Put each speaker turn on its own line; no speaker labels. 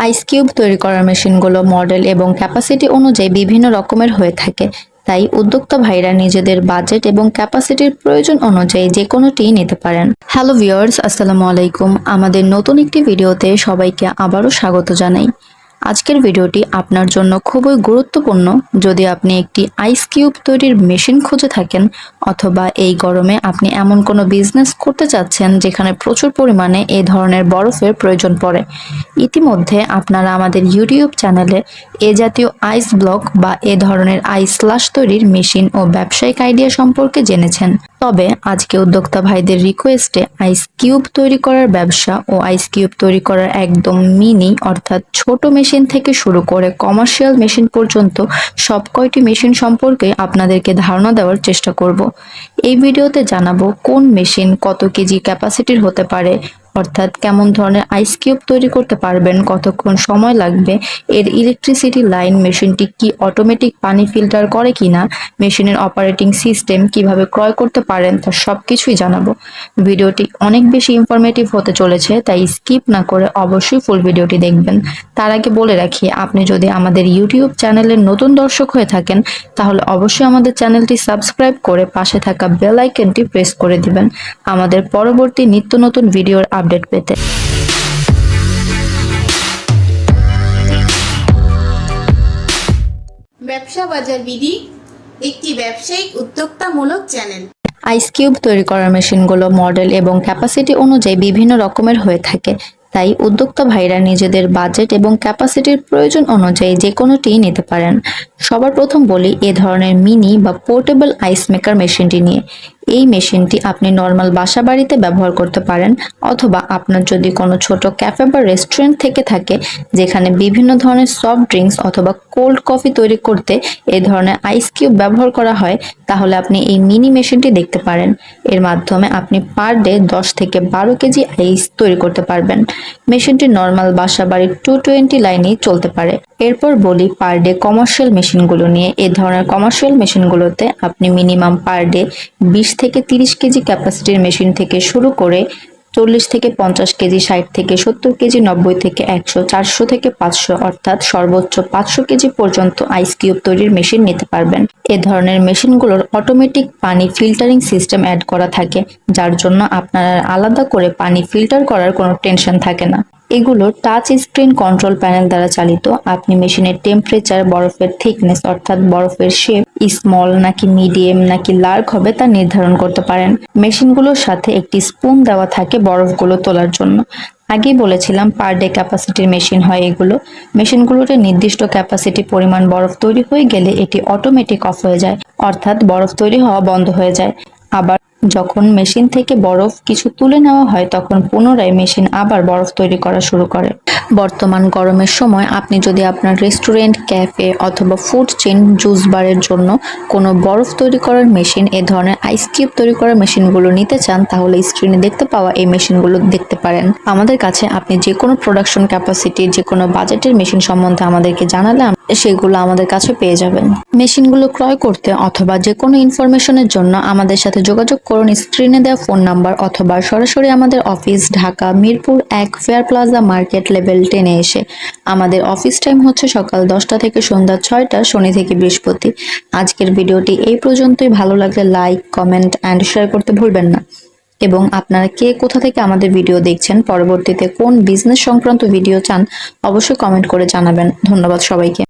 Ice cube তৈরি করার মেশিনগুলো মডেল এবং ক্যাপাসিটি অনুযায়ী বিভিন্ন রকমের হয়ে থাকে। তাই উদ্যোক্তা ভাইরা নিজেদের বাজেট এবং ক্যাপাসিটির প্রয়োজন অনুযায়ী যে কোনোটি নিতে পারেন। হ্যালো ভিউয়ার্স, আসসালামু আলাইকুম। আমাদের নতুন একটি ভিডিওতে সবাইকে আবারও স্বাগত জানাই। আজকের ভিডিওটি আপনার জন্য খুবই গুরুত্বপূর্ণ যদি আপনি একটি আইস কিউব তৈরির মেশিন খুঁজে থাকেন, অথবা এই গরমে আপনি এমন কোনো বিজনেস করতে চাচ্ছেন যেখানে প্রচুর পরিমাণে এই ধরনের বরফের প্রয়োজন পড়ে। ইতিমধ্যে আপনারা আমাদের ইউটিউব চ্যানেলে এ জাতীয় আইস ব্লক বা এ ধরনের আইস স্লাশ তৈরির মেশিন ও ব্যবসায়িক আইডিয়া সম্পর্কে জেনেছেন। তবে আজকে উদ্যোক্তা ভাইদের রিকোয়েস্টে আইস কিউব তৈরি করার ব্যবসা ও আইস কিউব তৈরি করার একদম মিনি অর্থাৎ ছোট মেশিন থেকে শুরু করে কমার্শিয়াল মেশিন পর্যন্ত সব কয়টি মেশিন সম্পর্কে আপনাদেরকে ধারণা দেওয়ার চেষ্টা করব। এই ভিডিওতে জানাবো কোন মেশিন কত কেজি ক্যাপাসিটির হতে পারে, অর্থাৎ কেমন ধরনের আইস কিউব তৈরি করতে পারবেন, কতক্ষণ সময় লাগবে, এর ইলেকট্রিসিটি লাইন, মেশিনটি কি অটোমেটিক পানি ফিল্টার করে কিনা, মেশিনের অপারেটিং সিস্টেম কিভাবে ক্রয় করতে পারেন, তার সবকিছুই জানাবো। ভিডিওটি অনেক বেশি ইনফরমেটিভ হতে চলেছে, তাই স্কিপ না করে অবশ্যই ফুল ভিডিওটি দেখবেন। তার আগে বলে রাখি, আপনি যদি আমাদের ইউটিউব চ্যানেলের নতুন দর্শক হয়ে থাকেন তাহলে অবশ্যই আমাদের চ্যানেলটি সাবস্ক্রাইব করে পাশে থাকা বেল আইকনটি প্রেস করে দিবেন আমাদের পরবর্তী নিত্য নতুন ভিডিওর আপডেট পেতে।
ব্যবসা বাজার বিডি একটি ব্যবসায়িক উদ্যোক্তামূলক চ্যানেল।
আইস কিউব তৈরি করার মেশিনগুলো মডেল এবং ক্যাপাসিটি অনুযায়ী বিভিন্ন রকমের হয়ে থাকে। তাই উদ্যোক্তা ভাইরা নিজেদের বাজেট এবং ক্যাপাসিটির প্রয়োজন অনুযায়ী যে কোনোটি নিতে পারেন। সবার প্রথম বলি এ ধরনের মিনি বা পোর্টেবল আইস মেকার মেশিনটি নিয়ে। এই মেশিনটি আপনি নর্মাল বাসা বাড়িতে ব্যবহার করতে পারেন, অথবা আপনার যদি কোনো ছোট ক্যাফে বা রেস্টুরেন্ট থেকে থাকে যেখানে বিভিন্ন ধরনের সফট ড্রিঙ্কস অথবা কোল্ড কফি তৈরি করতে এই ধরনের আইস কিউব ব্যবহার করা হয়, তাহলে আপনি এই মিনি মেশিনটি দেখতে পারেন। এর মাধ্যমে আপনি পার ডে 10 থেকে 12 কেজি আইস তৈরি করতে পারবেন। মেশিনটি নর্মাল বাসা বাড়ির 220 লাইনেই চলতে পারে। এরপর বলি পার ডে কমার্শিয়াল মেশিনগুলো নিয়ে। এই ধরনের কমার্শিয়াল মেশিনগুলোতে আপনি মিনিমাম পার ডে 20 থেকে 30 কেজি ক্যাপাসিটির মেশিন থেকে শুরু করে 40 থেকে 50 কেজি, 60 থেকে 70 কেজি, 90 থেকে 100, 400 থেকে 500 অর্থাৎ সর্বোচ্চ 500 কেজি পর্যন্ত আইস কিউব তৈরির মেশিন নিতে পারবেন। এ ধরনের মেশিনগুলোর অটোমেটিক পানি ফিল্টারিং সিস্টেম অ্যাড করা থাকে, যার জন্য আপনার আলাদা করে পানি ফিল্টার করার কোনো টেনশন থাকে না। এগুলো টাচ স্ক্রিন কন্ট্রোল প্যানেল দ্বারা চালিত। আপনি মেশিনের টেম্পারেচার, বরফের থিকনেস অর্থাৎ বরফের শেপ স্মল নাকি মিডিয়াম নাকি লার্জ হবে তা নির্ধারণ করতে পারেন। মেশিনগুলোর সাথে একটি স্পুন দেওয়া থাকে বরফগুলো তোলার জন্য। আগেই বলেছিলাম পার ডে ক্যাপাসিটির মেশিন হয় এগুলো। মেশিনগুলোতে নির্দিষ্ট ক্যাপাসিটি পরিমাণ বরফ তৈরি হয়ে গেলে এটি অটোমেটিক অফ হয়ে যায়, অর্থাৎ বরফ তৈরি হওয়া বন্ধ হয়ে যায়। আবার যখন মেশিন থেকে বরফ কিছু তুলে নেওয়া হয় তখন পুনরায় মেশিন আবার বরফ তৈরি করা শুরু করে। বর্তমান গরমের সময় আপনি যদি আপনার রেস্টুরেন্ট, ক্যাফে অথবা ফুড চেইন, জুস বারের জন্য কোনো বরফ তৈরি করার মেশিন, এ ধরনের আইস কিউব তৈরি করার মেশিনগুলো নিতে চান, তাহলে স্ক্রিনে দেখতে পাওয়া এই মেশিনগুলো দেখতে পারেন। আমাদের কাছে আপনি যে কোনো প্রোডাকশন ক্যাপাসিটি, যে কোনো বাজেটের মেশিন সম্বন্ধে আমাদেরকে জানালে সেগুলো আমাদের কাছে পেয়ে যাবেন। মেশিনগুলো ক্রয় করতে অথবা যে কোনো ইনফরমেশনের জন্য আমাদের সাথে যোগাযোগ করুন স্ক্রিনে দেওয়া ফোন নাম্বার, অথবা সরাসরি আমাদের office Dhaka Mirpur 1 fair plaza market level 10-এ এসে। আমাদের অফিস টাইম হচ্ছে সকাল 10টা থেকে সন্ধ্যা 6টা, শনি থেকে বৃহস্পতি। আজকের ভিডিওটি এই পর্যন্তই। ভালো লাগলে লাইক, কমেন্ট অ্যান্ড শেয়ার করতে ভুলবেন না। এবং আপনারা কে কোথা থেকে আমাদের ভিডিও দেখছেন, পরবর্তীতে কোন বিজনেস সংক্রান্ত ভিডিও চান, অবশ্যই কমেন্ট করে জানাবেন। ধন্যবাদ সবাইকে।